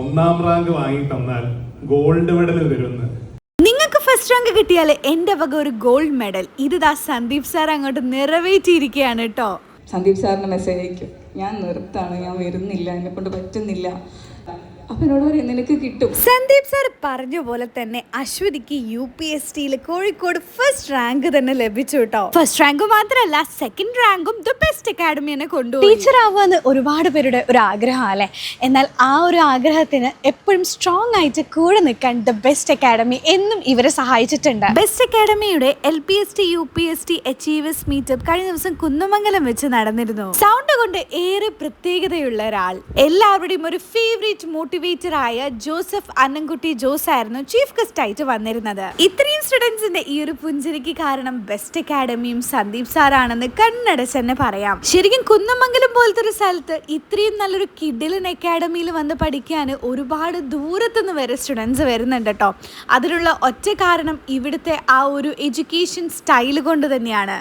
ഒന്നാം റാങ്ക് വാങ്ങി തന്നാൽ ഗോൾഡ് മെഡൽ വരുമെന്ന്. നിങ്ങൾക്ക് ഫസ്റ്റ് റാങ്ക് കിട്ടിയാൽ എൻ്റെ വക ഒരു ഗോൾഡ് മെഡൽ. ഇതാ സന്ദീപ് സാർ അങ്ങോട്ട് നിറവേറ്റിയിരിക്കുകയാണ് കേട്ടോ. സന്ദീപ് സാറിന് മെസ്സേജ് അയക്കും, ഞാൻ നിർത്താണ്, ഞാൻ വരുന്നില്ല, എന്നെ കൊണ്ട് പറ്റുന്നില്ല. അപ്പൊ എന്നോട് പറയും നിനക്ക് കിട്ടും. സന്ദീപ് സാർ പറഞ്ഞ പോലെ തന്നെ അശ്വതിക്ക് UPSCയിൽ കോഴിക്കോട് ഫസ്റ്റ് റാങ്ക് തന്നെ ലഭിച്ചു കേട്ടോ. ഫസ്റ്റ് റാങ്ക് മാത്രമല്ല, സെക്കൻഡ് റാങ്കും ദ ബെസ്റ്റ് അക്കാഡമി തന്നെ കൊണ്ടുപോയി. ടീച്ചർ ആവുകയെന്ന് ഒരുപാട് പേരുടെ ഒരു ആഗ്രഹം അല്ലേ. എന്നാൽ ആ ഒരു ആഗ്രഹത്തിന് എപ്പോഴും സ്ട്രോങ് ആയിട്ട് കൂടെ നിൽക്കാൻ ദ ബെസ്റ്റ് അക്കാഡമി എന്നും ഇവരെ സഹായിച്ചിട്ടുണ്ട്. ബെസ്റ്റ് അക്കാഡമിയുടെ LPST UPST അച്ചീവേഴ്സ് മീറ്റപ്പ് കഴിഞ്ഞ ദിവസം കുന്നമംഗലം വെച്ച് നടന്നിരുന്നു. സൗണ്ട് കൊണ്ട് ഏറെ പ്രത്യേകതയുള്ള ഒരാൾ, എല്ലാവരുടെയും ഒരു ഫേവറേറ്റ് മോട്ടിവേറ്റർ ആയ ജോസഫ് അന്നംകുട്ടി ജോസ് ആയിരുന്നു ചീഫ് ഗസ്റ്റ് ആയിട്ട് വന്നിരുന്നത്. ഇത്രയും സ്റ്റുഡൻസിന്റെ ഈ ഒരു പുഞ്ചിരിക്ക് കാരണം ബെസ്റ്റ് അക്കാഡമിയും സന്ദീപ് സാറാണെന്ന് കണ്ണടച്ച് തന്നെ പറയാം. ശരിക്കും കുന്നമംഗലം പോലത്തെ ഒരു സ്ഥലത്ത് ഇത്രയും നല്ലൊരു കിഡിലൻ അക്കാഡമിയിൽ വന്ന് പഠിക്കാൻ ഒരുപാട് ദൂരത്തുനിന്ന് വരെ സ്റ്റുഡൻസ് വരുന്നുണ്ട് കേട്ടോ. അതിനുള്ള ഒറ്റ കാരണം ഇവിടുത്തെ ആ ഒരു എഡ്യൂക്കേഷൻ സ്റ്റൈൽ കൊണ്ട് തന്നെയാണ്.